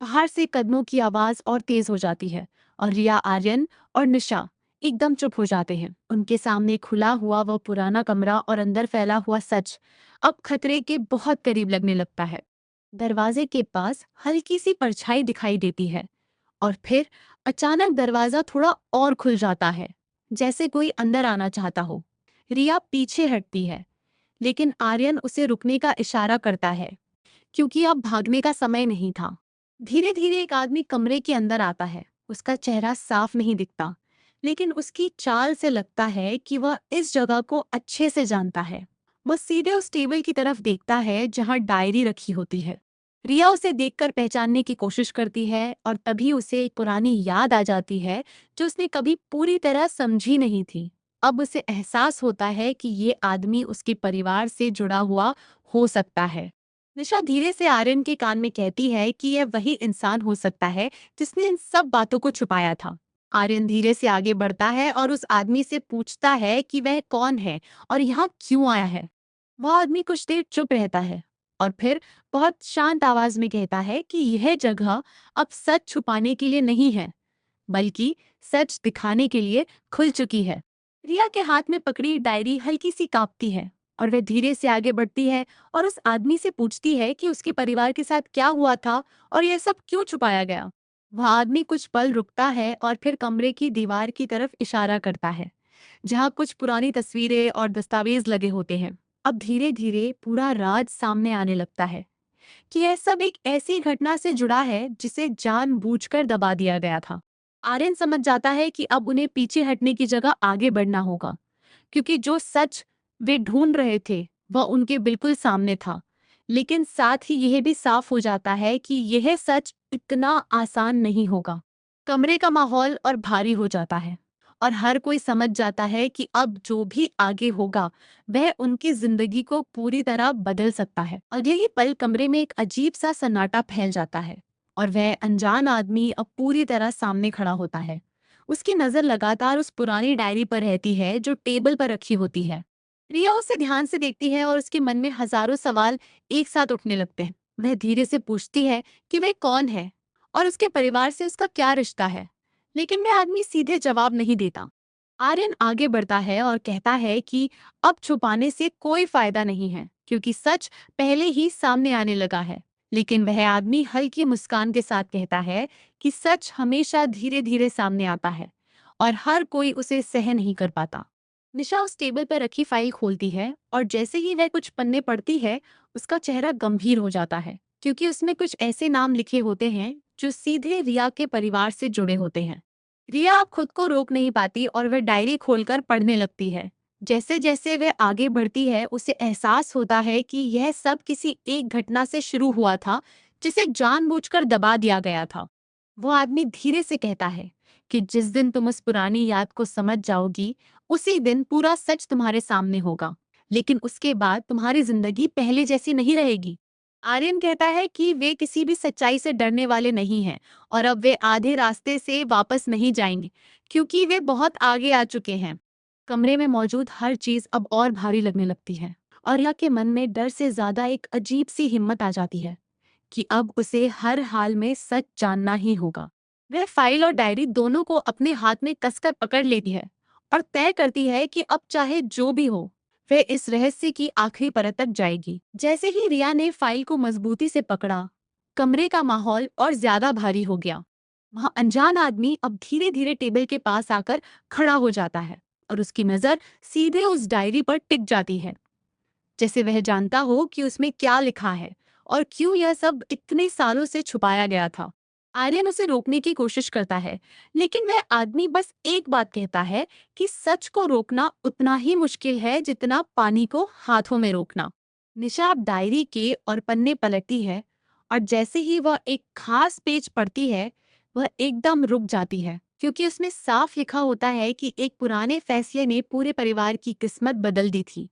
बाहर से कदमों की आवाज और तेज हो जाती है और रिया, आर्यन और निशा एकदम चुप हो जाते हैं। उनके सामने खुला हुआ वो पुराना कमरा और अंदर फैला हुआ सच अब खतरे के बहुत करीब लगने लगता है। दरवाजे के पास हल्की सी परछाई दिखाई देती है और फिर अचानक दरवाजा थोड़ा और खुल जाता है, जैसे कोई अंदर आना चाहता हो। रिया पीछे हटती है, लेकिन आर्यन उसे रुकने का इशारा करता है, क्योंकि अब भागने का समय नहीं था। धीरे धीरे एक आदमी कमरे के अंदर आता है। उसका चेहरा साफ नहीं दिखता, लेकिन उसकी चाल से लगता है कि वह इस जगह को अच्छे से जानता है। वह सीधे उस टेबल की तरफ देखता है जहां डायरी रखी होती है। रिया उसे देखकर पहचानने की कोशिश करती है और तभी उसे एक पुरानी याद आ जाती है जो उसने कभी पूरी तरह समझी नहीं थी। अब उसे एहसास होता है कि ये आदमी उसके परिवार से जुड़ा हुआ हो सकता है। निशा धीरे से आर्यन के कान में कहती है कि यह वही इंसान हो सकता है जिसने इन सब बातों को छुपाया था। आर्यन धीरे से आगे बढ़ता है और उस आदमी से पूछता है कि वह कौन है और यहाँ क्यों आया है। वह आदमी कुछ देर चुप रहता है और फिर बहुत शांत आवाज में कहता है कि यह जगह अब सच छुपाने के लिए नहीं है, बल्कि सच दिखाने के लिए खुल चुकी है। रिया के हाथ में पकड़ी डायरी हल्की सी कांपती है और वह धीरे से आगे बढ़ती है और उस आदमी से पूछती है कि उसके परिवार के साथ क्या हुआ था और यह सब क्यों छुपाया गया। वह आदमी कुछ पल रुकता है और फिर कमरे की दीवार की तरफ इशारा करता है, जहाँ कुछ पुरानी तस्वीरें और दस्तावेज लगे होते हैं। अब धीरे धीरे पूरा राज सामने आने लगता है कि यह सब एक ऐसी घटना से जुड़ा है जिसे जानबूझकर दबा दिया गया था। आर्यन समझ जाता है कि अब उन्हें पीछे हटने की जगह आगे बढ़ना होगा, क्योंकि जो सच वे ढूंढ रहे थे वह उनके बिल्कुल सामने था। लेकिन साथ ही यह भी साफ हो जाता है कि यह सच इतना आसान नहीं होगा। कमरे का माहौल और भारी हो जाता है और हर कोई समझ जाता है कि अब जो भी आगे होगा वह उनकी जिंदगी को पूरी तरह बदल सकता है। और यही पल कमरे में एक अजीब सा सन्नाटा फैल जाता है और वह अनजान आदमी अब पूरी तरह सामने खड़ा होता है। उसकी नजर लगातार उस पुरानी डायरी पर रहती है जो टेबल पर रखी होती है। रिया उसे ध्यान से देखती है और उसके मन में हजारों सवाल एक साथ उठने लगते हैं। वह धीरे से पूछती है कि वह कौन है और उसके परिवार से उसका क्या रिश्ता है, लेकिन वह आदमी सीधे जवाब नहीं देता। आर्यन आगे बढ़ता है और कहता है कि अब छुपाने से कोई फायदा नहीं है, क्योंकि सच पहले ही सामने आने लगा है। लेकिन वह आदमी हल्की मुस्कान के साथ कहता है कि सच हमेशा धीरे धीरे सामने आता है और हर कोई उसे सह नहीं कर पाता। निशा उस टेबल पर रखी फाइल खोलती है और जैसे ही वह कुछ पन्ने पढ़ती है, उसका चेहरा गंभीर हो जाता है, क्योंकि उसमें कुछ ऐसे नाम लिखे होते हैं जो सीधे रिया के परिवार से जुड़े होते हैं। रिया अब खुद को रोक नहीं पाती और वह डायरी खोलकर पढ़ने लगती है। जैसे जैसे वह आगे बढ़ती है, उसे एहसास होता है कि यह सब किसी एक घटना से शुरू हुआ था जिसे जानबूझकर दबा दिया गया था। वो आदमी धीरे से कहता है कि जिस दिन तुम उस पुरानी याद को समझ जाओगी, उसी दिन पूरा सच तुम्हारे सामने होगा। लेकिन उसके बाद तुम्हारी जिंदगी पहले जैसी नहीं रहेगी। आर्यन कहता है कि वे किसी भी सच्चाई से डरने वाले नहीं हैं और अब वे आधे रास्ते से वापस नहीं जाएंगे, क्योंकि वे बहुत आगे आ चुके हैं। कमरे में मौजूद हर चीज अब और भारी लगने लगती है और रिया के मन में डर से ज्यादा एक अजीब सी हिम्मत आ जाती है कि अब उसे हर हाल में सच जानना ही होगा। वह फाइल और डायरी दोनों को अपने हाथ में कसकर पकड़ लेती है और तय करती है कि अब चाहे जो भी हो, वह इस रहस्य की आखिरी परत तक जाएगी। जैसे ही रिया ने फाइल को मजबूती से पकड़ा, कमरे का माहौल और ज्यादा भारी हो गया। वहां अनजान आदमी अब धीरे धीरे टेबल के पास आकर खड़ा हो जाता है और उसकी नजर सीधे उस डायरी पर टिक जाती है, जैसे वह जानता हो कि उसमें क्या लिखा है और क्यों यह सब इतने सालों से छुपाया गया था। आर्यन उसे रोकने की कोशिश करता है, लेकिन वह आदमी बस एक बात कहता है कि सच को रोकना उतना ही मुश्किल है जितना पानी को हाथों में रोकना। निशा अब डायरी के और पन्ने पलटती है और जैसे ही वह एक खास पेज पढ़ती है, वह एकदम रुक जाती है, क्योंकि उसमें साफ लिखा होता है कि एक पुराने फैसले ने पूरे परिवार की किस्मत बदल दी थी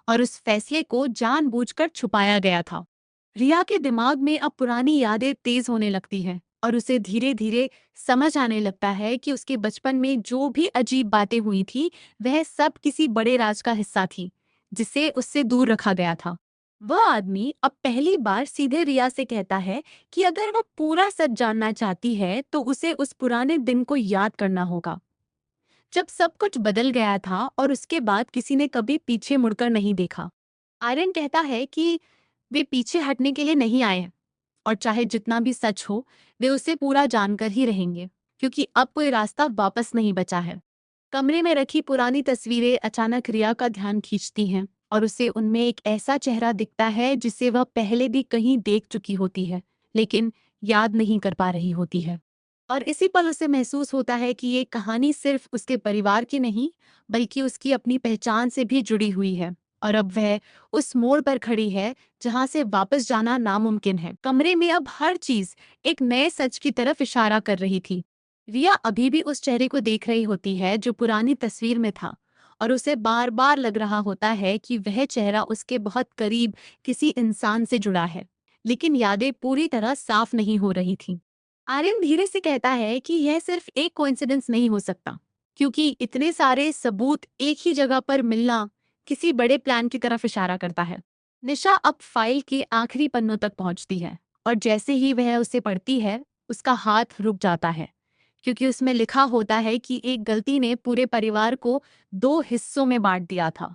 और उस फैसले को जानबूझकर छुपाया गया था। रिया के दिमाग में अब पुरानी यादें तेज होने लगती हैं और उसे धीरे धीरे समझ आने लगता है कि उसके बचपन में जो भी अजीब बातें हुई थी, वह सब किसी बड़े राज का हिस्सा थी जिसे उससे दूर रखा गया था। वह आदमी अब पहली बार सीधे रिया से कहता है कि अगर वो पूरा सच जानना चाहती है तो उसे उस पुराने दिन को याद करना होगा, जब सब कुछ बदल गया था और उसके बाद किसी ने कभी पीछे मुड़कर नहीं देखा। आर्यन कहता है कि वे पीछे हटने के लिए नहीं आए हैं और चाहे जितना भी सच हो, वे उसे पूरा जानकर ही रहेंगे, क्योंकि अब कोई रास्ता वापस नहीं बचा है। कमरे में रखी पुरानी तस्वीरें अचानक रिया का ध्यान खींचती हैं और उसे उनमें एक ऐसा चेहरा दिखता है जिसे वह पहले भी कहीं देख चुकी होती है, लेकिन याद नहीं कर पा रही होती है। और इसी पल उसे महसूस होता है कि ये कहानी सिर्फ उसके परिवार की नहीं, बल्कि उसकी अपनी पहचान से भी जुड़ी हुई है। और अब वह उस मोड़ पर खड़ी है जहां से वापस जाना नामुमकिन है। कमरे में अब हर चीज एक नए सच की तरफ इशारा कर रही थी। रिया अभी भी उस चेहरे को देख रही होती है जो पुरानी तस्वीर में था, और उसे बार बार लग रहा होता है कि वह चेहरा उसके बहुत करीब किसी इंसान से जुड़ा है, लेकिन यादें पूरी तरह साफ नहीं हो रही थीं। आर्यन धीरे से कहता है कि यह सिर्फ एक कोइंसिडेंस नहीं हो सकता, क्योंकि इतने सारे सबूत एक ही जगह पर मिलना किसी बड़े प्लान की तरफ इशारा करता है। निशा अब फाइल के आखिरी पन्नों तक पहुंचती है और जैसे ही वह उसे पढ़ती है, उसका हाथ रुक जाता है, क्योंकि उसमें लिखा होता है कि एक गलती ने पूरे परिवार को दो हिस्सों में बांट दिया था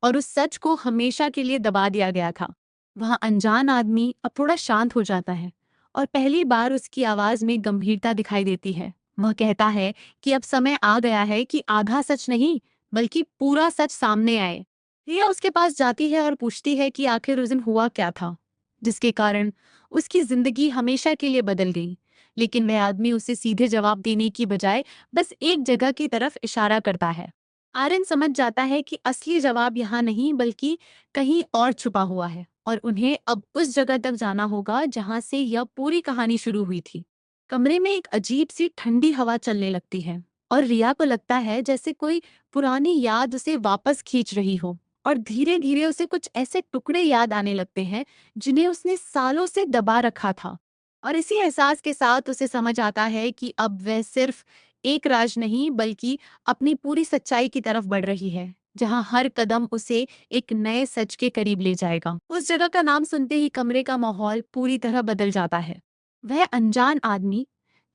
और उस सच को हमेशा के लिए दबा दिया गया था। वह अनजान आदमी अब थोड़ा शांत हो जाता है और पहली बार उसकी आवाज में गंभीरता दिखाई देती है। वह कहता है कि अब समय आ गया है कि आधा सच नहीं, बल्कि पूरा सच सामने आए। रिया उसके पास जाती है और पूछती है कि आखिर उस दिन हुआ क्या था जिसके कारण उसकी जिंदगी हमेशा के लिए बदल गई। लेकिन वह आदमी उसे सीधे जवाब देने की बजाय बस एक जगह की तरफ इशारा करता है। आर्यन समझ जाता है कि असली जवाब यहाँ नहीं बल्कि कहीं और छुपा हुआ है, और उन्हें अब उस जगह तक जाना होगा जहां से यह पूरी कहानी शुरू हुई थी। कमरे में एक अजीब सी ठंडी हवा चलने लगती है और रिया को लगता है जैसे कोई पुरानी याद उसे वापस खींच रही हो, और धीरे धीरे उसे कुछ ऐसे टुकड़े याद आने लगते हैं जिन्हें उसने सालों से दबा रखा था। और इसी एहसास के साथ उसे समझ आता है कि अब वह सिर्फ एक राज नहीं बल्कि अपनी पूरी सच्चाई की तरफ बढ़ रही है, जहां हर कदम उसे एक नए सच के करीब ले जाएगा। उस जगह का नाम सुनते ही कमरे का माहौल पूरी तरह बदल जाता है। वह अनजान आदमी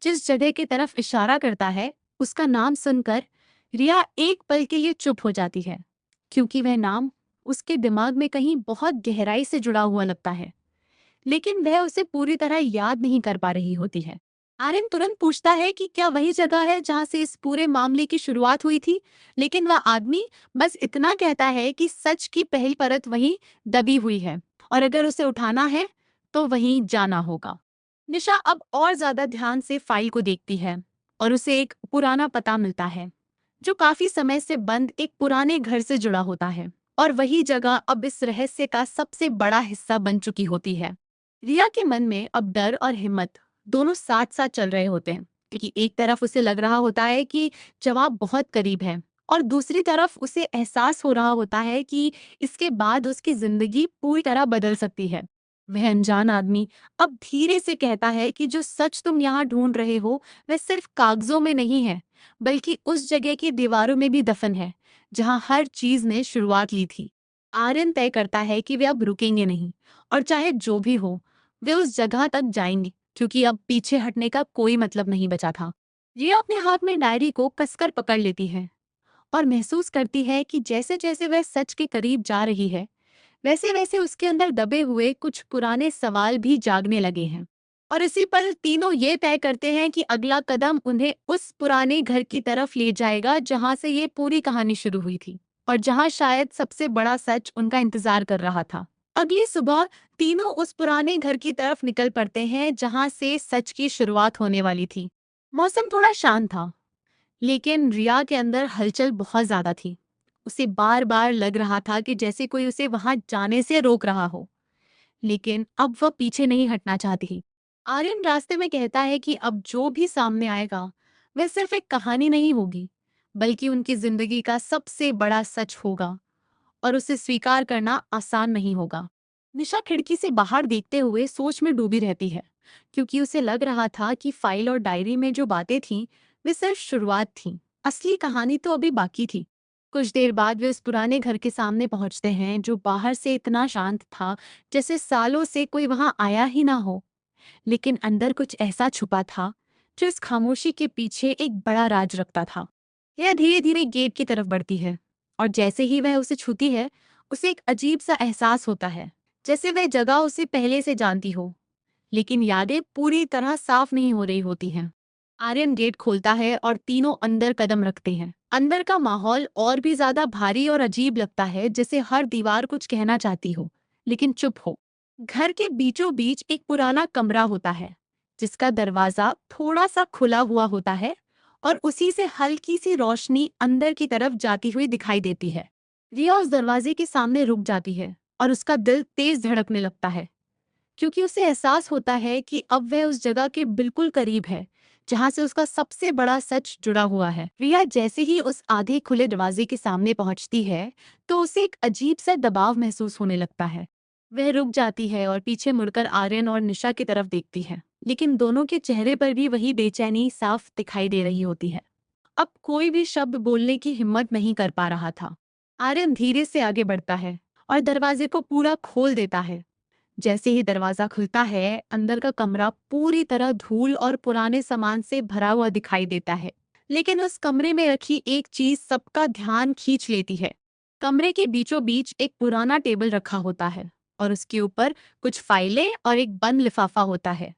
जिस जगह की तरफ इशारा करता है, उसका नाम सुनकर रिया एक पल के लिए चुप हो जाती है, क्योंकि वह नाम उसके दिमाग में कहीं बहुत गहराई से जुड़ा हुआ लगता है, लेकिन वह उसे पूरी तरह याद नहीं कर पा रही होती है। आर्यन तुरंत पूछता है कि क्या वही जगह है जहां से इस पूरे मामले की शुरुआत हुई थी, लेकिन वह आदमी बस इतना कहता है कि सच की पहली परत वहीं दबी हुई है और अगर उसे उठाना है तो वहीं जाना होगा। निशा अब और ज्यादा ध्यान से फाइल को देखती है और उसे एक पुराना पता मिलता है जो काफी समय से बंद एक पुराने घर से जुड़ा होता है, और वही जगह अब इस रहस्य का सबसे बड़ा हिस्सा बन चुकी होती है। रिया के मन में अब डर और हिम्मत दोनों साथ साथ चल रहे होते हैं, क्योंकि एक तरफ उसे लग रहा होता है कि जवाब बहुत करीब है, और दूसरी तरफ उसे एहसास हो रहा होता है कि इसके बाद उसकी जिंदगी पूरी तरह बदल सकती है। वह अनजान आदमी अब धीरे से कहता है कि जो सच तुम यहाँ ढूंढ रहे हो वह सिर्फ कागजों में नहीं है, बल्कि उस जगह की दीवारों में भी दफन है जहाँ हर चीज ने शुरुआत ली थी। आर्यन तय करता है कि वे अब रुकेंगे नहीं, और चाहे जो भी हो वे उस जगह तक जाएंगे, क्योंकि अब पीछे हटने का कोई मतलब नहीं बचा था। ये अपने हाथ में डायरी को कसकर पकड़ लेती है और महसूस करती है कि जैसे जैसे वह सच के करीब जा रही है, वैसे वैसे उसके अंदर दबे हुए कुछ पुराने सवाल भी जागने लगे हैं। और इसी पल तीनों ये तय करते हैं कि अगला कदम उन्हें उस पुराने घर की तरफ ले जाएगा जहां से ये पूरी कहानी शुरू हुई थी, और जहां शायद सबसे बड़ा सच उनका इंतजार कर रहा था। अगली सुबह तीनों उस पुराने घर की तरफ निकल पड़ते हैं जहां से सच की शुरुआत होने वाली थी। मौसम थोड़ा शांत था, लेकिन रिया के अंदर हलचल बहुत ज्यादा थी। उसे बार बार लग रहा था कि जैसे कोई उसे वहां जाने से रोक रहा हो, लेकिन अब वह पीछे नहीं हटना चाहती। आर्यन रास्ते में कहता है कि अब जो भी सामने आएगा वह सिर्फ एक कहानी नहीं होगी, बल्कि उनकी जिंदगी का सबसे बड़ा सच होगा, और उसे स्वीकार करना आसान नहीं होगा। निशा खिड़की से बाहर देखते हुए सोच में डूबी रहती है, क्योंकि उसे लग रहा था कि फाइल और डायरी में जो बातें थीं वे सिर्फ शुरुआत थीं, असली कहानी तो अभी बाकी थी। कुछ देर बाद वे उस पुराने घर के सामने पहुंचते हैं जो बाहर से इतना शांत था जैसे सालों से कोई वहां आया ही ना हो। लेकिन अंदर कुछ ऐसा छुपा था जो इस खामोशी के पीछे एक बड़ा राज रखता था। यह धीरे धीरे गेट की तरफ बढ़ती है और जैसे ही वह उसे छूती है उसे एक अजीब सा एहसास होता है, जैसे वह जगह उसे पहले से जानती हो। लेकिन यादें पूरी तरह साफ नहीं हो रही होती हैं। आर्यन गेट खोलता है और तीनों अंदर कदम रखते हैं। अंदर का माहौल और भी ज्यादा भारी और अजीब लगता है, जैसे हर दीवार कुछ कहना चाहती हो लेकिन चुप हो। घर के बीचों बीच एक पुराना कमरा होता है जिसका दरवाजा थोड़ा सा खुला हुआ होता है और उसी से हल्की सी रोशनी अंदर की तरफ जाती हुई दिखाई देती है। रिया उस दरवाजे के सामने रुक जाती है और उसका दिल तेज धड़कने लगता है, क्योंकि उसे एहसास होता है कि अब वह उस जगह के बिल्कुल करीब है जहां से उसका सबसे बड़ा सच जुड़ा हुआ है। रिया जैसे ही उस आधे खुले दरवाजे के सामने पहुंचती है तो उसे एक अजीब सा दबाव महसूस होने लगता है। वह रुक जाती है और पीछे मुड़कर आर्यन और निशा की तरफ देखती है, लेकिन दोनों के चेहरे पर भी वही बेचैनी साफ दिखाई दे रही होती है। अब कोई भी शब्द बोलने की हिम्मत नहीं कर पा रहा था। आर्यन धीरे से आगे बढ़ता है और दरवाजे को पूरा खोल देता है। जैसे ही दरवाजा खुलता है अंदर का कमरा पूरी तरह धूल और पुराने सामान से भरा हुआ दिखाई देता है। लेकिन उस कमरे में रखी एक चीज सबका ध्यान खींच लेती है। कमरे के बीचों बीच एक पुराना टेबल रखा होता है और उसके ऊपर कुछ फाइलें और एक बंद लिफाफा होता है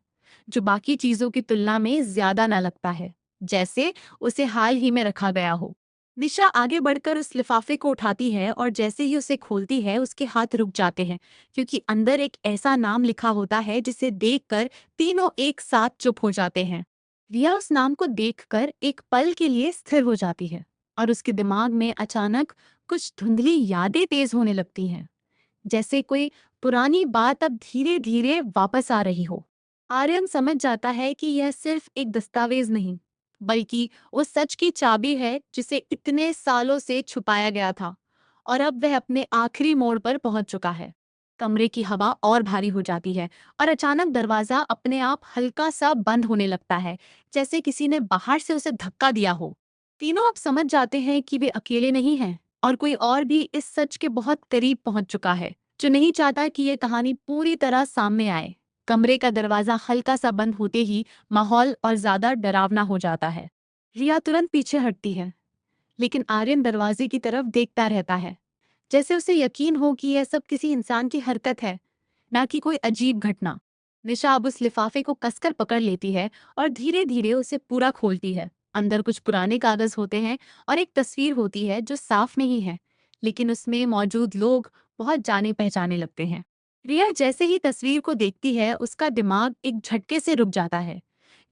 जो बाकी चीजों की तुलना में ज्यादा न लगता है, जैसे उसे हाल ही में रखा गया हो। निशा आगे बढ़कर उस लिफाफे को उठाती है और जैसे ही उसे खोलती है उसके हाथ रुक जाते हैं, क्योंकि अंदर एक ऐसा नाम लिखा होता है जिसे देखकर तीनों एक साथ चुप हो जाते हैं। रिया उस नाम को देखकर एक पल के लिए स्थिर हो जाती है और उसके दिमाग में अचानक कुछ धुंधली यादें तेज होने लगती हैं, जैसे कोई पुरानी बात अब धीरे धीरे वापस आ रही हो। आर्यन समझ जाता है कि यह सिर्फ एक दस्तावेज नहीं, बल्कि उस सच की चाबी है जिसे इतने सालों से छुपाया गया था और अब वह अपने आखिरी मोड़ पर पहुंच चुका है। कमरे की हवा और भारी हो जाती है और अचानक दरवाजा अपने आप हल्का सा बंद होने लगता है, जैसे किसी ने बाहर से उसे धक्का दिया हो। तीनों अब समझ जाते हैं कि वे अकेले नहीं हैं और कोई और भी इस सच के बहुत करीब पहुंच चुका है जो नहीं चाहता कि ये कहानी पूरी तरह सामने आए। कमरे का दरवाजा हल्का सा बंद होते ही माहौल और ज्यादा डरावना हो जाता है। रिया तुरंत पीछे हटती है, लेकिन आर्यन दरवाजे की तरफ देखता रहता है, जैसे उसे यकीन हो कि यह सब किसी इंसान की हरकत है, ना कि कोई अजीब घटना। निशा अब उस लिफाफे को कसकर पकड़ लेती है और धीरे धीरे उसे पूरा खोलती है। अंदर कुछ पुराने कागज होते हैं और एक तस्वीर होती है जो साफ नहीं है, लेकिन उसमें मौजूद लोग बहुत जाने पहचाने लगते हैं। रिया जैसे ही तस्वीर को देखती है उसका दिमाग एक झटके से रुक जाता है,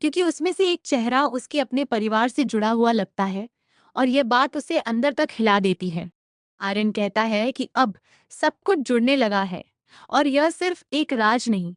क्योंकि उसमें से एक चेहरा उसके अपने परिवार से जुड़ा हुआ लगता है और यह बात उसे अंदर तक हिला देती है। आर्यन कहता है कि अब सब कुछ जुड़ने लगा है और यह सिर्फ एक राज नहीं,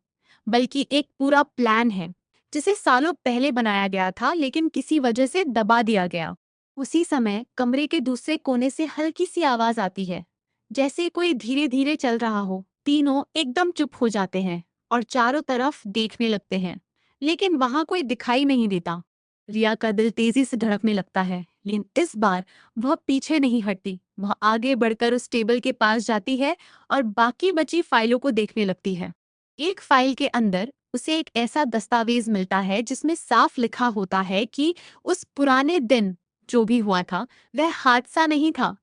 बल्कि एक पूरा प्लान है जिसे सालों पहले बनाया गया था लेकिन किसी वजह से दबा दिया गया। उसी समय कमरे के दूसरे कोने से हल्की सी आवाज आती है, जैसे कोई धीरे धीरे चल रहा हो। तीनों एकदम चुप हो जाते हैं और चारों तरफ देखने लगते हैं, लेकिन वहां कोई दिखाई नहीं देता। रिया का दिल तेजी से धड़कने लगता है, लेकिन इस बार वह पीछे नहीं हटती। वह आगे बढ़कर उस टेबल के पास जाती है और बाकी बची फाइलों को देखने लगती है। एक फाइल के अंदर उसे एक ऐसा दस्तावेज मिलता है जिसमें साफ लिखा होता है कि उस पुराने दिन जो भी हुआ था वह हादसा नहीं था,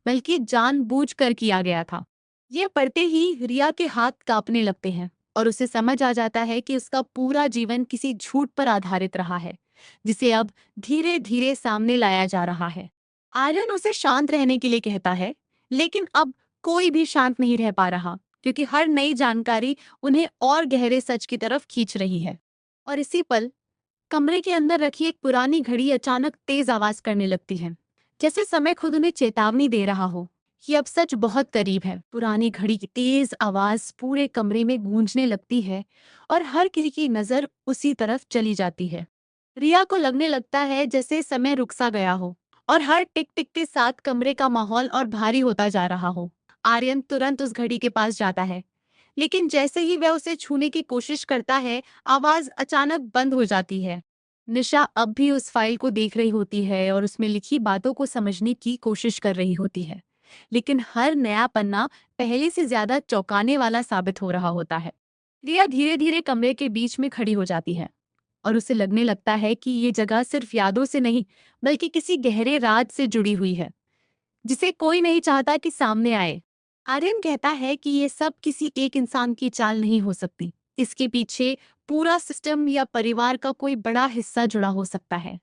बल्कि जानबूझकर किया गया था। ये पढ़ते ही रिया के हाथ कांपने लगते हैं और उसे समझ आ जाता है कि उसका पूरा जीवन किसी झूठ पर आधारित रहा है, जिसे अब धीरे धीरे सामने लाया जा रहा है। आर्यन उसे शांत रहने के लिए कहता है, लेकिन अब कोई भी शांत नहीं रह पा रहा, क्योंकि हर नई जानकारी उन्हें और गहरे सच की तरफ खींच रही है। और इसी पल कमरे के अंदर रखी एक पुरानी घड़ी अचानक तेज आवाज करने लगती है, जैसे समय खुद उन्हें चेतावनी दे रहा हो कि अब सच बहुत करीब है। पुरानी घड़ी की तेज आवाज पूरे कमरे में गूंजने लगती है और हर किसी की नजर उसी तरफ चली जाती है। रिया को लगने लगता है जैसे समय रुक सा गया हो और हर टिक टिक के साथ कमरे का माहौल और भारी होता जा रहा हो। आर्यन तुरंत उस घड़ी के पास जाता है, लेकिन जैसे ही वह उसे छूने की कोशिश करता है आवाज अचानक बंद हो जाती है। निशा अब भी उस फाइल को देख रही होती है और उसमें लिखी बातों को समझने की कोशिश कर रही होती है, लेकिन हर नया पन्ना पहले से ज्यादा चौंकाने वाला साबित हो रहा होता है। रिया धीरे धीरे कमरे के बीच में खड़ी हो जाती है और उसे लगने लगता है कि ये जगह सिर्फ यादों से नहीं, बल्कि किसी गहरे राज से जुड़ी हुई है, जिसे कोई नहीं चाहता कि सामने आए। आर्यन कहता है कि ये सब किसी एक इंसान की चाल नहीं हो सकती। इसके पीछे पूरा सिस्टम या परिवार का कोई बड़ा हिस्सा जुड़ा हो सकता है,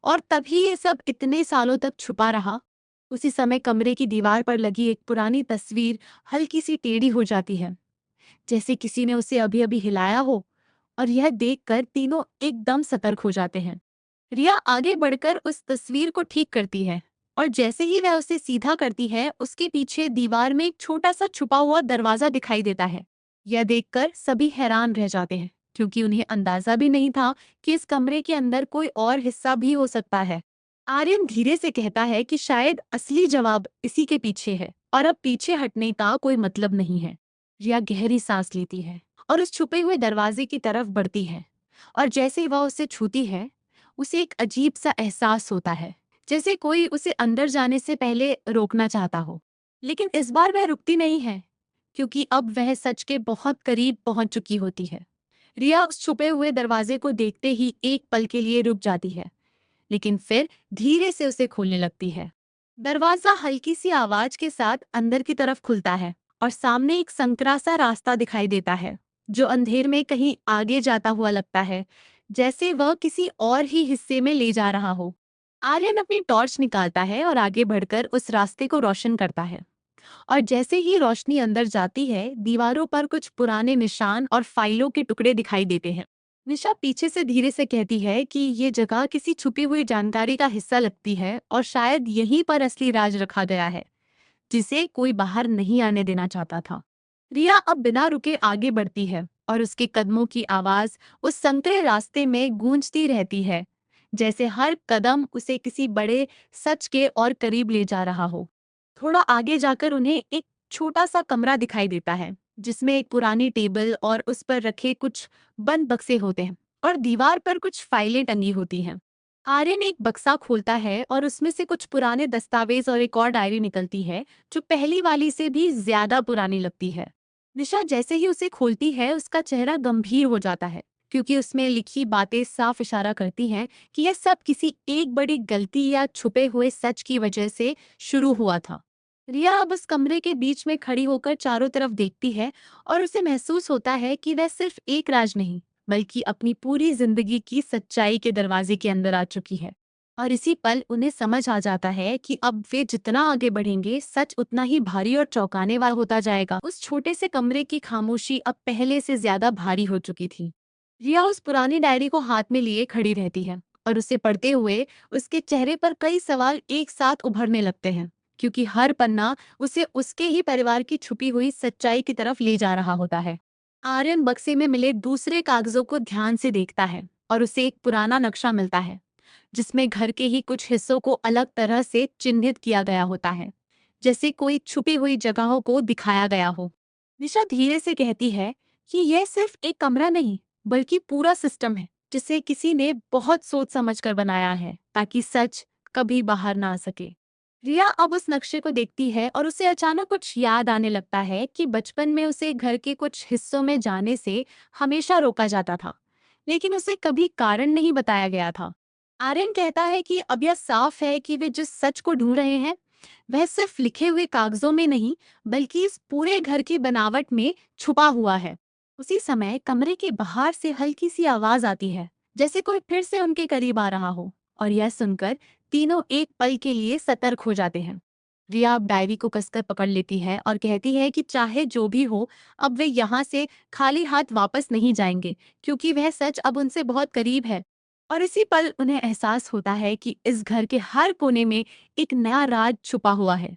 और तभी ये सब इतने सालों तक छुपा रहा। उसी समय कमरे की दीवार पर लगी एक पुरानी तस्वीर हल्की सी टेढ़ी हो जाती है, जैसे किसी ने उसे अभी अभी हिलाया हो, और यह देखकर तीनों एकदम सतर्क हो जाते हैं। रिया आगे बढ़कर उस तस्वीर को ठीक करती है, और जैसे ही वह उसे सीधा करती है, उसके पीछे दीवार में एक छोटा सा छुपा हुआ दरवाजा दिखाई देता है। यह देखकर सभी हैरान रह जाते हैं, क्योंकि उन्हें अंदाजा भी नहीं था कि इस कमरे के अंदर कोई और हिस्सा भी हो सकता है। आर्यन धीरे से कहता है कि शायद असली जवाब इसी के पीछे है, और अब पीछे हटने का कोई मतलब नहीं है। रिया गहरी सांस लेती है और उस छुपे हुए दरवाजे की तरफ बढ़ती है, और जैसे ही वह उसे छूती है, उसे एक अजीब सा एहसास होता है, जैसे कोई उसे अंदर जाने से पहले रोकना चाहता हो। लेकिन इस बार वह रुकती नहीं है, क्योंकि अब वह सच के बहुत करीब पहुंच चुकी होती है। रिया उस छुपे हुए दरवाजे को देखते ही एक पल के लिए रुक जाती है, लेकिन फिर धीरे से उसे खोलने लगती है। दरवाजा हल्की सी आवाज के साथ अंदर की तरफ खुलता है, और सामने एक संकरा सा रास्ता दिखाई देता है, जो अंधेर में कहीं आगे जाता हुआ लगता है, जैसे वह किसी और ही हिस्से में ले जा रहा हो। आर्यन अपनी टॉर्च निकालता है और आगे बढ़कर उस रास्ते को रोशन करता है, और जैसे ही रोशनी अंदर जाती है, दीवारों पर कुछ पुराने निशान और फाइलों के टुकड़े दिखाई देते हैं। निशा पीछे से धीरे से कहती है कि ये जगह किसी छुपी हुई जानकारी का हिस्सा लगती है, और शायद यहीं पर असली राज रखा गया है, जिसे कोई बाहर नहीं आने देना चाहता था। रिया अब बिना रुके आगे बढ़ती है, और उसके कदमों की आवाज उस संकरे रास्ते में गूंजती रहती है, जैसे हर कदम उसे किसी बड़े सच के और करीब ले जा रहा हो। थोड़ा आगे जाकर उन्हें एक छोटा सा कमरा दिखाई देता है, जिसमें एक पुरानी टेबल और उस पर रखे कुछ बंद बक्से होते हैं, और दीवार पर कुछ फाइलें टंगी होती हैं। आर्यन एक बक्सा खोलता है और उसमें से कुछ पुराने दस्तावेज और एक और डायरी निकलती है, जो पहली वाली से भी ज्यादा पुरानी लगती है। निशा जैसे ही उसे खोलती है, उसका चेहरा गंभीर हो जाता है, क्योंकि उसमें लिखी बातें साफ इशारा करती हैं कि यह सब किसी एक बड़ी गलती या छुपे हुए सच की वजह से शुरू हुआ था। रिया अब उस कमरे के बीच में खड़ी होकर चारों तरफ देखती है, और उसे महसूस होता है कि वह सिर्फ एक राज नहीं, बल्कि अपनी पूरी जिंदगी की सच्चाई के दरवाजे के अंदर आ चुकी है। और इसी पल उन्हें समझ आ जाता है कि अब वे जितना आगे बढ़ेंगे, सच उतना ही भारी और चौंकाने वाला होता जाएगा। उस छोटे से कमरे की खामोशी अब पहले से ज्यादा भारी हो चुकी थी। रिया उस पुरानी डायरी को हाथ में लिए खड़ी रहती है, और उसे पढ़ते हुए उसके चेहरे पर कई सवाल एक साथ उभरने लगते हैं, क्योंकि हर पन्ना उसे उसके ही परिवार की छुपी हुई सच्चाई की तरफ ले जा रहा होता है। आर्यन बक्से में मिले दूसरे कागजों को ध्यान से देखता है, और उसे एक पुराना नक्शा मिलता है, जिसमें घर के ही कुछ हिस्सों को अलग तरह से चिन्हित किया गया होता है, जैसे कोई छुपी हुई जगहों को दिखाया गया हो। निशा धीरे से कहती है कि यह सिर्फ एक कमरा नहीं, बल्कि पूरा सिस्टम है, जिसे किसी ने बहुत सोच समझ कर बनाया है, ताकि सच कभी बाहर ना आ सके। रिया अब उस नक्शे को देखती है, और उसे अचानक कुछ याद आने लगता है कि बचपन में उसे घर के कुछ हिस्सों में जाने से हमेशा रोका जाता था, लेकिन उसे कभी कारण नहीं बताया गया था। आर्यन कहता है कि अब यह साफ है कि वे जिस सच को ढूंढ रहे हैं, वह सिर्फ लिखे हुए कागजों में नहीं, बल्कि इस पूरे घर की बनावट में छुपा हुआ है। उसी समय कमरे के बाहर से हल्की सी आवाज आती है, जैसे कोई फिर से उनके करीब आ रहा हो, और यह सुनकर तीनों एक पल के लिए सतर्क हो जाते हैं। रिया अब डायरी को कसकर पकड़ लेती है और कहती है कि चाहे जो भी हो, अब वे यहाँ से खाली हाथ वापस नहीं जाएंगे, क्योंकि वह सच अब उनसे बहुत करीब है। और इसी पल उन्हें एहसास होता है कि इस घर के हर कोने में एक नया राज छुपा हुआ है,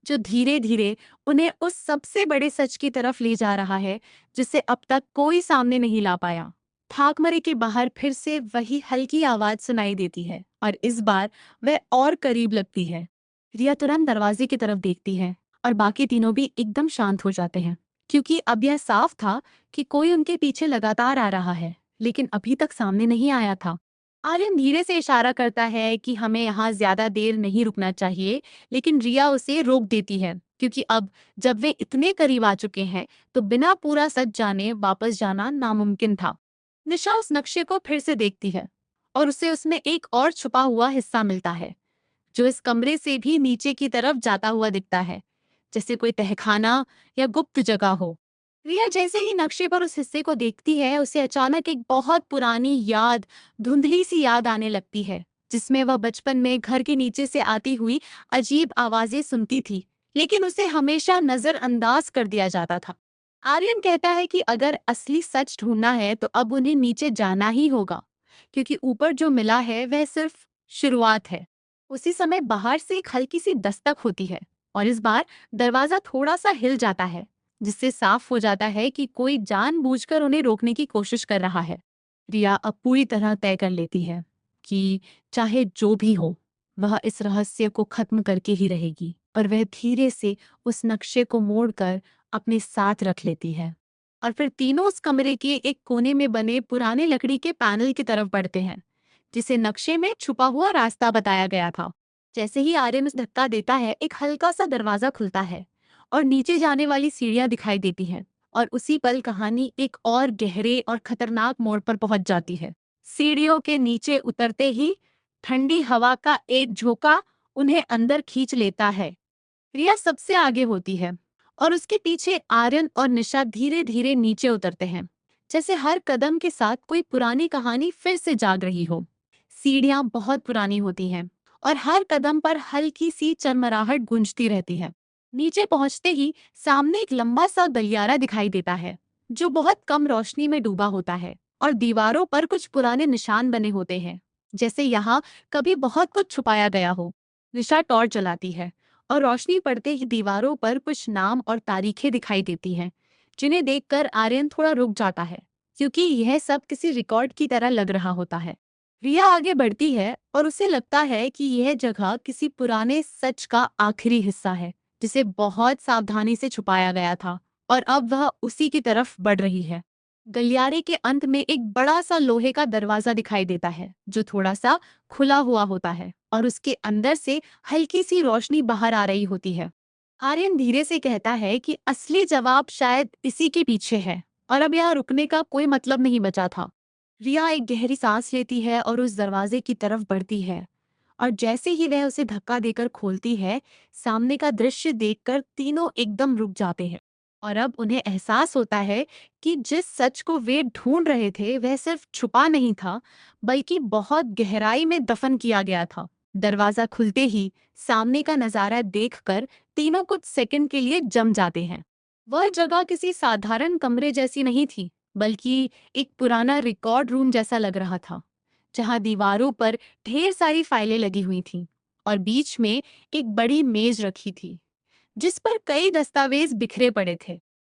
जो धीरे धीरे उन्हें उस सबसे बड़े सच की तरफ ले जा रहा है, जिसे अब तक कोई सामने नहीं ला पाया। थाकमरे के बाहर फिर से वही हल्की आवाज सुनाई देती है, और इस बार वह और करीब लगती है। रिया तुरंत दरवाजे की तरफ देखती है, और बाकी तीनों भी एकदम शांत हो जाते हैं, क्योंकि अब यह साफ था कि कोई उनके पीछे लगातार आ रहा है, लेकिन अभी तक सामने नहीं आया था। आर्यन धीरे से इशारा करता है कि हमें यहाँ ज्यादा देर नहीं रुकना चाहिए, लेकिन रिया उसे रोक देती है क्योंकि अब जब वे इतने करीब आ चुके हैं तो बिना पूरा सच जाने वापस जाना नामुमकिन था। निशा उस नक्शे को फिर से देखती है और उसे उसमें एक और छुपा हुआ हिस्सा मिलता है जो इस कमरे से भी नीचे की तरफ जाता हुआ दिखता है, जैसे कोई तहखाना या गुप्त जगह हो। रिया जैसे ही नक्शे पर उस हिस्से को देखती है, उसे अचानक एक बहुत पुरानी याद, धुंधली सी याद आने लगती है, जिसमें वह बचपन में घर के नीचे से आती हुई अजीब आवाजें सुनती थी, लेकिन उसे हमेशा नजरअंदाज कर दिया जाता था। आर्यन कहता है कि अगर असली सच ढूंढना है तो अब उन्हें नीचे जाना ही होगा, क्योंकि ऊपर जो मिला है वह सिर्फ शुरुआत है। उसी समय बाहर से एक हल्की सी दस्तक होती है और इस बार दरवाजा थोड़ा सा हिल जाता है, जिससे साफ हो जाता है कि कोई जानबूझकर उन्हें रोकने की कोशिश कर रहा है। रिया अब पूरी तरह तय कर लेती है कि चाहे जो भी हो, वह इस रहस्य को खत्म करके ही रहेगी, और वह धीरे से उस नक्शे को मोड़कर अपने साथ रख लेती है। और फिर तीनों उस कमरे के एक कोने में बने पुराने लकड़ी के पैनल की तरफ बढ़ते हैं, जिसे नक्शे में छुपा हुआ रास्ता बताया गया था। जैसे ही आर्यन उस धक्का देता है, एक हल्का सा दरवाजा खुलता है और नीचे जाने वाली सीढ़ियां दिखाई देती हैं, और उसी पल कहानी एक और गहरे और खतरनाक मोड़ पर पहुंच जाती है। सीढ़ियों के नीचे उतरते ही ठंडी हवा का एक झोंका उन्हें अंदर खींच लेता है। रिया सबसे आगे होती है और उसके पीछे आर्यन और निशा धीरे धीरे नीचे उतरते हैं, जैसे हर कदम के साथ कोई पुरानी कहानी फिर से जाग रही हो। सीढ़ियां बहुत पुरानी होती हैं और हर कदम पर हल्की सी चरमराहट गूंजती रहती है। नीचे पहुंचते ही सामने एक लंबा सा गलियारा दिखाई देता है, जो बहुत कम रोशनी में डूबा होता है, और दीवारों पर कुछ पुराने निशान बने होते हैं, जैसे यहाँ कभी बहुत कुछ छुपाया गया हो। निशा टॉर्च जलाती है और रोशनी पड़ते ही दीवारों पर कुछ नाम और तारीखें दिखाई देती हैं, जिन्हें देखकर आर्यन थोड़ा रुक जाता है, क्योंकि यह सब किसी रिकॉर्ड की तरह लग रहा होता है। रिया आगे बढ़ती है और उसे लगता है कि यह जगह किसी पुराने सच का आखिरी हिस्सा है, जिसे बहुत सावधानी से छुपाया गया था, और अब वह उसी की तरफ बढ़ रही है। गलियारे के अंत में एक बड़ा सा लोहे का दरवाजा दिखाई देता है, जो थोड़ा सा खुला हुआ होता है और उसके अंदर से हल्की सी रोशनी बाहर आ रही होती है। आर्यन धीरे से कहता है कि असली जवाब शायद इसी के पीछे है, और अब यहाँ रुकने का कोई मतलब नहीं बचा था। रिया एक गहरी सांस लेती है और उस दरवाजे की तरफ बढ़ती है, और जैसे ही वह उसे धक्का देकर खोलती है, सामने का दृश्य देखकर तीनों एकदम रुक जाते हैं। और अब उन्हें एहसास होता है कि जिस सच को वे ढूंढ रहे थे वह सिर्फ छुपा नहीं था, बल्कि बहुत गहराई में दफन किया गया था। दरवाजा खुलते ही सामने का नजारा देखकर तीनों कुछ सेकंड के लिए जम जाते हैं। वह जगह किसी साधारण कमरे जैसी नहीं थी, बल्कि एक पुराना रिकॉर्ड रूम जैसा लग रहा था, जहां दीवारों पर ढेर सारी फाइलें लगी हुई थीं और बीच में एक बड़ी मेज रखी थी, जिस पर कई दस्तावेज बिखरे पड़े थे।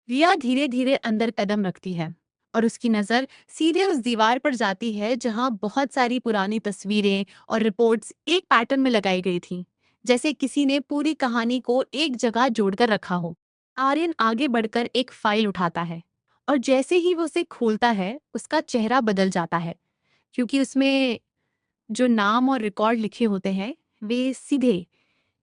रिया धीरे धीरे अंदर कदम रखती है और उसकी नजर सीधे उस दीवार पर जाती है जहां बहुत सारी पुरानी तस्वीरें और रिपोर्ट्स एक पैटर्न में लगाई गई थी, जैसे किसी ने पूरी कहानी को एक जगह जोड़कर रखा हो। आर्यन आगे बढ़कर एक फाइल उठाता है और जैसे ही वो उसे खोलता है, उसका चेहरा बदल जाता है, क्योंकि उसमें जो नाम और रिकॉर्ड लिखे होते हैं वे सीधे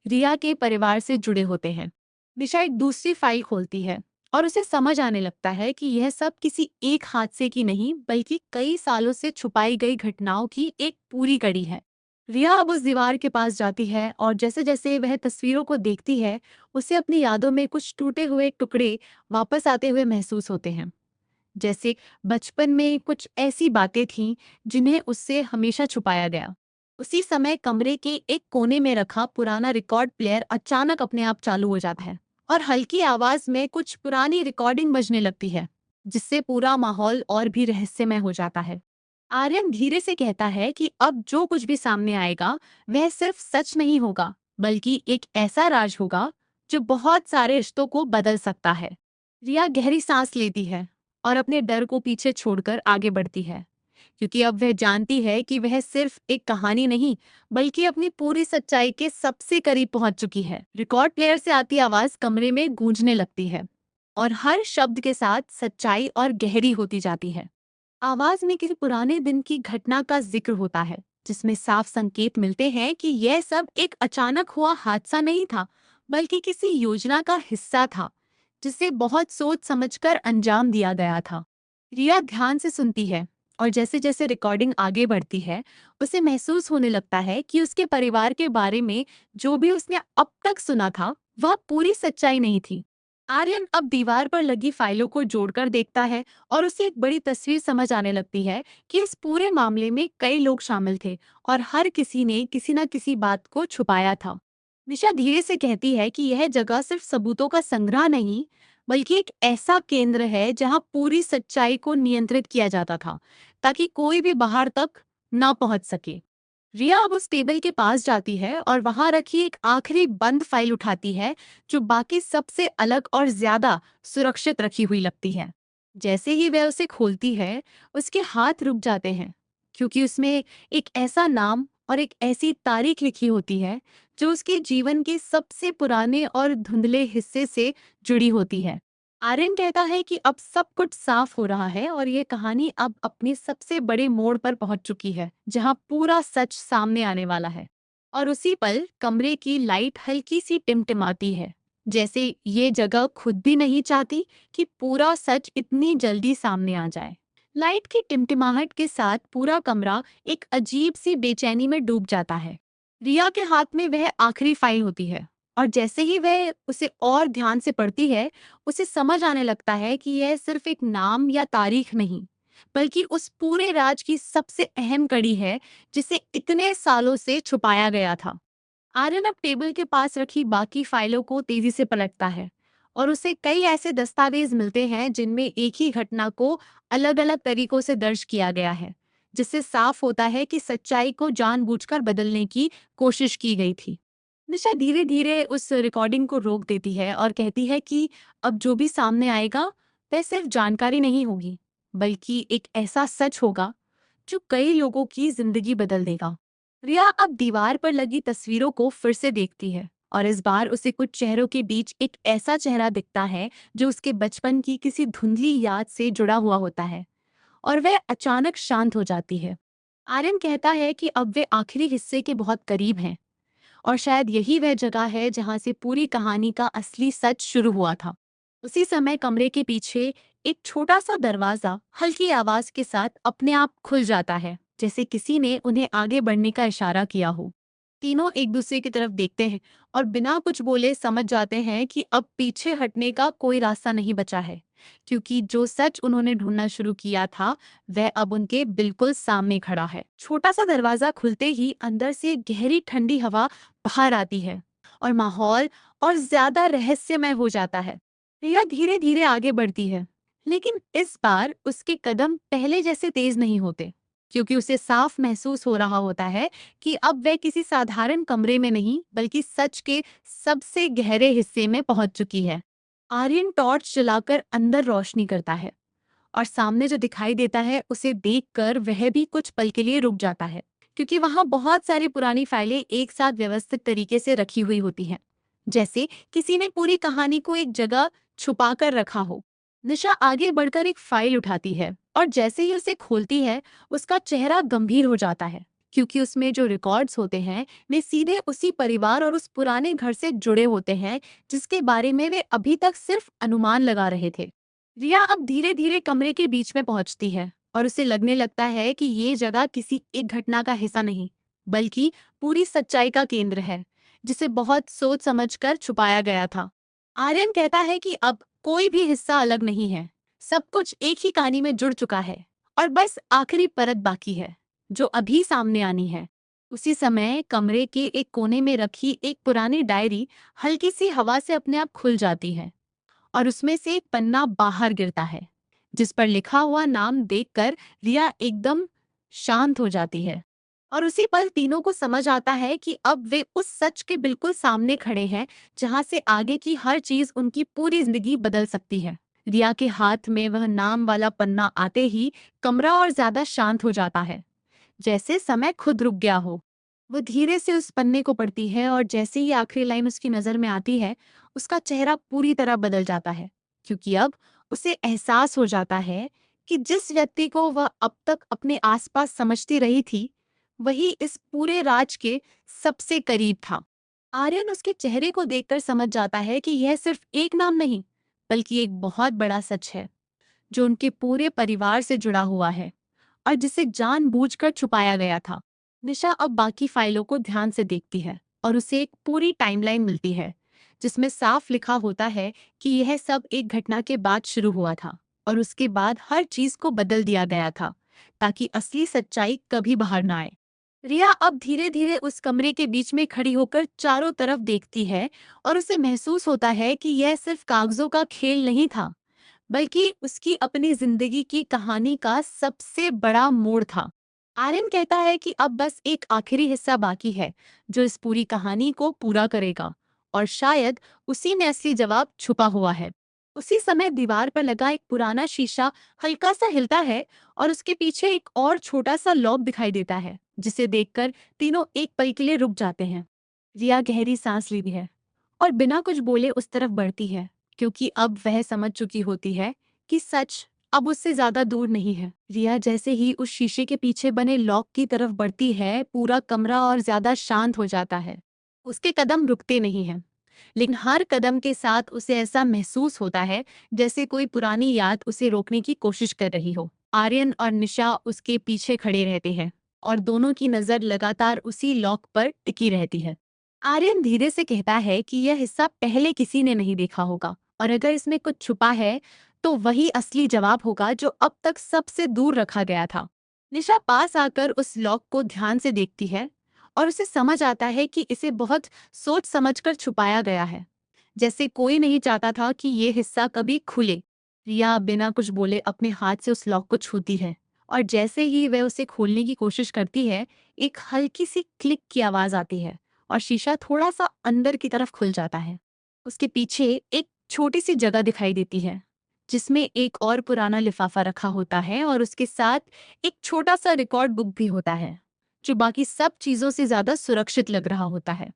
रिया के परिवार से जुड़े होते हैं। निशा एक दूसरी फाइल खोलती है और उसे समझ आने लगता है कि यह सब किसी एक हादसे की नहीं, बल्कि कई सालों से छुपाई गई घटनाओं की एक पूरी कड़ी है। रिया अब उस दीवार के पास जाती है और जैसे जैसे वह तस्वीरों को देखती है, उसे अपनी यादों में कुछ टूटे हुए टुकड़े वापस आते हुए महसूस होते हैं, जैसे बचपन में कुछ ऐसी बातें थीं जिन्हें उससे हमेशा छुपाया गया। उसी समय कमरे के एक कोने में रखा पुराना रिकॉर्ड प्लेयर अचानक अपने आप चालू हो जाता है और हल्की आवाज में कुछ पुरानी रिकॉर्डिंग बजने लगती है, जिससे पूरा माहौल और भी रहस्यमय हो जाता है। आर्यन धीरे से कहता है कि अब जो कुछ भी सामने आएगा वह सिर्फ सच नहीं होगा, बल्कि एक ऐसा राज होगा जो बहुत सारे रिश्तों को बदल सकता है। रिया गहरी सांस लेती है और अपने डर को पीछे छोड़कर आगे बढ़ती है, क्योंकि अब वह जानती है कि वह सिर्फ एक कहानी नहीं, बल्कि अपनी पूरी सच्चाई के सबसे करीब पहुंच चुकी है। रिकॉर्ड प्लेयर से आती आवाज कमरे में गूंजने लगती है और हर शब्द के साथ सच्चाई और गहरी होती जाती है। आवाज में किसी पुराने दिन की घटना का जिक्र होता है, जिसमें साफ संकेत मिलते हैं कि यह सब एक अचानक हुआ हादसा नहीं था, बल्कि किसी योजना का हिस्सा था, जिसे बहुत सोच समझकर अंजाम दिया गया था। रिया ध्यान से सुनती है, और जैसे जैसे रिकॉर्डिंग आगे बढ़ती है, उसे महसूस होने लगता है कि उसके परिवार के बारे में जो भी उसने अब तक सुना था, वह पूरी सच्चाई नहीं थी। आर्यन अब दीवार पर लगी फाइलों को जोड़कर देखता है, और उसे एक बड़ी तस्वीर समझ आने लगती है कि इस पूरे मामले में कई लोग शामिल थे, और हर किसी ने किसी न किसी बात को छुपाया था। निशा धीरे से कहती है कि यह जगह सिर्फ सबूतों का संग्रह नहीं, बल्कि एक ऐसा केंद्र है जहां पूरी सच्चाई को नियंत्रित किया जाता था, ताकि कोई भी बाहर तक ना पहुंच सके। रिया अब उस टेबल के पास जाती है और वहां रखी एक आखिरी बंद फाइल उठाती है, जो बाकी सबसे अलग और ज्यादा सुरक्षित रखी हुई लगती है। जैसे ही वह उसे खोलती है, उसके हाथ रुक जाते हैं, क्योंकि उसमें एक ऐसा नाम और एक ऐसी तारीख लिखी होती है जो उसके जीवन के सबसे पुराने और धुंधले हिस्से से जुड़ी होती है। आर्यन कहता है कि अब सब कुछ साफ हो रहा है, और ये कहानी अब अपने सबसे बड़े मोड़ पर पहुंच चुकी है, जहां पूरा सच सामने आने वाला है। और उसी पल कमरे की लाइट हल्की सी टिमटिमाती है, जैसे ये जगह खुद भी नहीं चाहती कि पूरा सच इतनी जल्दी सामने आ जाए। लाइट की टिमटिमाहट के साथ पूरा कमरा एक अजीब सी बेचैनी में डूब जाता है। रिया के हाथ में वह आखिरी फाइल होती है, और जैसे ही वह उसे और ध्यान से पढ़ती है, उसे समझ आने लगता है कि यह सिर्फ एक नाम या तारीख नहीं, बल्कि उस पूरे राज की सबसे अहम कड़ी है, जिसे इतने सालों से छुपाया गया था। आर्यन अब टेबल के पास रखी बाकी फाइलों को तेजी से पलटता है, और उसे कई ऐसे दस्तावेज मिलते हैं जिनमें एक ही घटना को अलग अलग तरीकों से दर्ज किया गया है, जिससे साफ होता है कि सच्चाई को जानबूझकर बदलने की कोशिश की गई थी। निशा धीरे धीरे उस रिकॉर्डिंग को रोक देती है और कहती है कि अब जो भी सामने आएगा, वह सिर्फ जानकारी नहीं होगी, बल्कि एक ऐसा सच होगा जो कई लोगों की जिंदगी बदल देगा। रिया अब दीवार पर लगी तस्वीरों को फिर से देखती है, और इस बार उसे कुछ चेहरों के बीच एक ऐसा चेहरा दिखता है जो उसके बचपन की किसी धुंधली याद से जुड़ा हुआ होता है, और वह अचानक शांत हो जाती है। आर्यन कहता है कि अब वे आखिरी हिस्से के बहुत करीब हैं, और शायद यही वह जगह है जहां से पूरी कहानी का असली सच शुरू हुआ था। उसी समय कमरे के पीछे एक छोटा सा दरवाजा हल्की आवाज के साथ अपने आप खुल जाता है, जैसे किसी ने उन्हें आगे बढ़ने का इशारा किया हो। तीनों एक दूसरे की तरफ देखते हैं, और बिना कुछ बोले समझ जाते हैं कि अब पीछे हटने का कोई रास्ता नहीं बचा है, क्योंकि जो सच उन्होंने ढूंढना शुरू किया था, वह अब उनके बिल्कुल सामने खड़ा है। छोटा सा दरवाजा खुलते ही अंदर से गहरी ठंडी हवा बाहर आती है, और माहौल और ज्यादा रहस्यमय हो जाता है। रिया धीरे धीरे आगे बढ़ती है, लेकिन इस बार उसके कदम पहले जैसे तेज नहीं होते, क्योंकि उसे साफ महसूस हो रहा होता है कि अब वह किसी साधारण कमरे में नहीं, बल्कि सच के सबसे गहरे हिस्से में पहुंच चुकी है। आर्यन टॉर्च जलाकर अंदर रोशनी करता है, और सामने जो दिखाई देता है उसे देखकर वह भी कुछ पल के लिए रुक जाता है, क्योंकि वहां बहुत सारी पुरानी फाइलें एक साथ व्यवस्थित तरीके से रखी हुई होती हैं, जैसे किसी ने पूरी कहानी को एक जगह छुपा कर रखा हो। निशा आगे बढ़कर एक फाइल उठाती है, और जैसे ही उसे खोलती है, उसका चेहरा गंभीर हो जाता है, क्योंकि उसमें जो रिकॉर्ड्स होते हैं वे सीधे उसी परिवार और उस पुराने घर से जुड़े होते हैं, जिसके बारे में वे अभी तक सिर्फ अनुमान लगा रहे थे। रिया अब धीरे धीरे कमरे के बीच में पहुंचती है, और उसे लगने लगता है कि ये जगह किसी एक घटना का हिस्सा नहीं, बल्कि पूरी सच्चाई का केंद्र है, जिसे बहुत सोच समझकर छुपाया गया था। आर्यन कहता है कि अब कोई भी हिस्सा अलग नहीं है, सब कुछ एक ही कहानी में जुड़ चुका है, और बस आखिरी परत बाकी है, जो अभी सामने आनी है। उसी समय कमरे के एक कोने में रखी एक पुरानी डायरी हल्की सी हवा से अपने आप खुल जाती है, और उसमें से एक पन्ना बाहर गिरता है, जिस पर लिखा हुआ नाम देखकर रिया एकदम शांत हो जाती है। और उसी पल तीनों को समझ आता है कि अब वे उस सच के बिल्कुल सामने खड़े हैं, जहां से आगे की हर चीज उनकी पूरी जिंदगी बदल सकती है। रिया के हाथ में वह नाम वाला पन्ना आते ही कमरा और ज्यादा शांत हो जाता है, जैसे समय खुद रुक गया हो। वो धीरे से उस पन्ने को पढ़ती है, और जैसे ही आखिरी लाइन उसकी नजर में आती है, उसका चेहरा पूरी तरह बदल जाता है, क्योंकि अब उसे एहसास हो जाता है कि जिस व्यक्ति को वह अब तक अपने आसपास समझती रही थी, वही इस पूरे राज के सबसे करीब था। आर्यन उसके चेहरे को देखकर समझ जाता है कि यह सिर्फ एक नाम नहीं, बल्कि एक बहुत बड़ा सच है, जो उनके पूरे परिवार से जुड़ा हुआ है और जिसे जानबूझकर छुपाया गया था। निशा अब बाकी फाइलों को ध्यान से देखती है और उसे एक पूरी टाइमलाइन मिलती है, जिसमें साफ लिखा होता है कि यह सब एक घटना के बाद शुरू हुआ था और उसके बाद हर चीज को बदल दिया गया था, ताकि असली सच्चाई कभी बाहर ना आए। रिया अब धीरे धीरे उस कमरे के बीच में खड़ी होकर चारों तरफ देखती है और उसे महसूस होता है कि यह सिर्फ कागजों का खेल नहीं था, बल्कि उसकी अपनी जिंदगी की कहानी का सबसे बड़ा मोड़ था। आर्यन कहता है कि अब बस एक आखिरी हिस्सा बाकी है, जो इस पूरी कहानी को पूरा करेगा, और शायद उसी में असली जवाब छुपा हुआ है। उसी समय दीवार पर लगा एक पुराना शीशा हल्का सा हिलता है और उसके पीछे एक और छोटा सा लॉक दिखाई देता है, जिसे देखकर तीनों एक पल के लिए रुक जाते हैं। रिया गहरी सांस लेती है और बिना कुछ बोले उस तरफ बढ़ती है, क्योंकि अब वह समझ चुकी होती है कि सच अब उससे ज्यादा दूर नहीं है। रिया जैसे ही उस शीशे के पीछे बने लॉक की तरफ बढ़ती है, पूरा कमरा और ज्यादा शांत हो जाता है। उसके कदम रुकते नहीं हैं, लेकिन हर कदम के साथ उसे ऐसा महसूस होता है जैसे कोई पुरानी याद उसे रोकने की कोशिश कर रही हो। आर्यन और निशा उसके पीछे खड़े रहते हैं और दोनों की नजर लगातार उसी लॉक पर टिकी रहती है। आर्यन धीरे से कहता है कि यह हिस्सा पहले किसी ने नहीं देखा होगा, और अगर इसमें कुछ छुपा है तो वही असली जवाब होगा जो अब तक सबसे दूर रखा गया था। निशा पास आकर उस लॉक को ध्यान से देखती है और उसे समझ आता है कि इसे बहुत सोच समझकर छुपाया गया है, जैसे कोई नहीं चाहता था कि ये हिस्सा कभी खुले। रिया बिना कुछ बोले अपने हाथ से उस लॉक को छूती है और जैसे ही वह उसे खोलने की कोशिश करती है, एक हल्की सी क्लिक की आवाज आती है और शीशा थोड़ा सा अंदर की तरफ खुल जाता है। उसके पीछे एक छोटी सी जगह दिखाई देती है, जिसमें एक और पुराना लिफाफा रखा होता है और उसके साथ एक छोटा सा रिकॉर्ड बुक भी होता है, जो बाकी सब चीजों से ज्यादा सुरक्षित लग रहा होता है।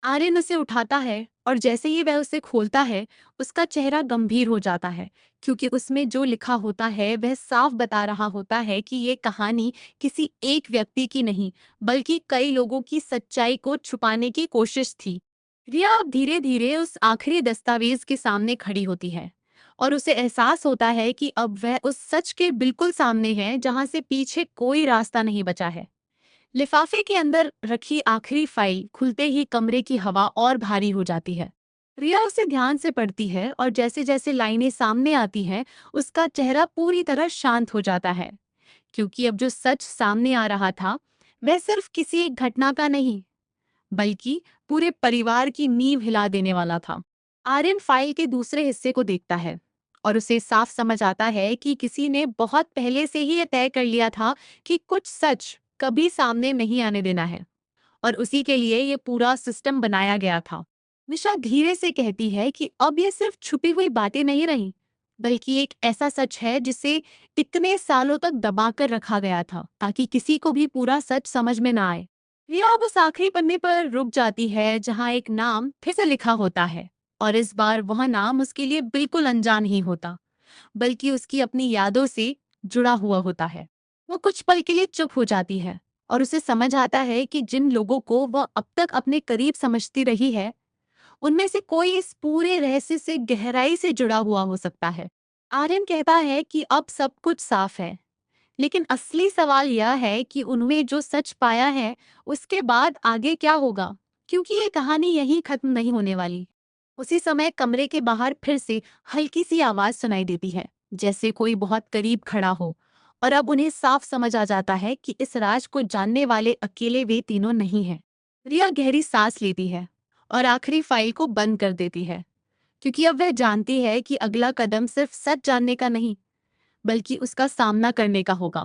आर्यन उसे उठाता है और जैसे ही वह उसे खोलता है, उसका चेहरा गंभीर हो जाता है, क्योंकि उसमें जो लिखा होता है वह साफ बता रहा होता है कि ये कहानी किसी एक व्यक्ति की नहीं, बल्कि कई लोगों की सच्चाई को छुपाने की कोशिश थी। रिया अब धीरे धीरे उस आखिरी दस्तावेज के सामने खड़ी होती है और उसे एहसास होता है कि अब वह उस सच के बिल्कुल सामने है, जहां से पीछे कोई रास्ता नहीं बचा है। लिफाफे के अंदर रखी आखिरी फाइल खुलते ही कमरे की हवा और भारी हो जाती है। रिया उसे ध्यान से पढ़ती है और जैसे जैसे लाइनें सामने आती हैं, उसका चेहरा पूरी तरह शांत हो जाता है, क्योंकि अब जो सच सामने आ रहा था वह सिर्फ किसी एक घटना का नहीं, बल्कि पूरे परिवार की नींव हिला देने वाला था। आर्यन फाइल के दूसरे हिस्से को देखता है और उसे साफ समझ आता है कि किसी ने बहुत पहले से ही यह तय कर लिया था कि कुछ सच कभी सामने नहीं आने देना है, और उसी के लिए ये पूरा सिस्टम बनाया गया था। निशा धीरे से कहती है कि अब ये सिर्फ छुपी हुई बातें नहीं रही, बल्कि एक ऐसा सच है जिसे इतने सालों तक दबा कर रखा गया था, ताकि किसी को भी पूरा सच समझ में ना आए। रिया अब उस आखिरी पन्ने पर रुक जाती है, जहां एक नाम फिर से लिखा होता है, और इस बार वह नाम उसके लिए बिल्कुल अनजान नहीं होता, बल्कि उसकी अपनी यादों से जुड़ा हुआ होता है। वो कुछ पल के लिए चुप हो जाती है और उसे समझ आता है कि जिन लोगों को वह अब तक अपने करीब समझती रही है, उनमें से कोई इस पूरे रहस्य से गहराई से जुड़ा हुआ हो सकता है। आर्यन कहता है कि अब सब कुछ साफ है, लेकिन असली सवाल यह है कि उन्होंने जो सच पाया है, उसके बाद आगे क्या होगा, क्योंकि ये कहानी यहीं खत्म नहीं होने वाली। उसी समय कमरे के बाहर फिर से हल्की सी आवाज सुनाई देती है, जैसे कोई बहुत करीब खड़ा हो, और अब उन्हें साफ समझ आ जाता है कि इस राज को जानने वाले अकेले वे तीनों नहीं हैं। रिया गहरी सांस लेती है और आखिरी फाइल को बंद कर देती है, क्योंकि अब वह जानती है कि अगला कदम सिर्फ सच जानने का नहीं, बल्कि उसका सामना करने का होगा।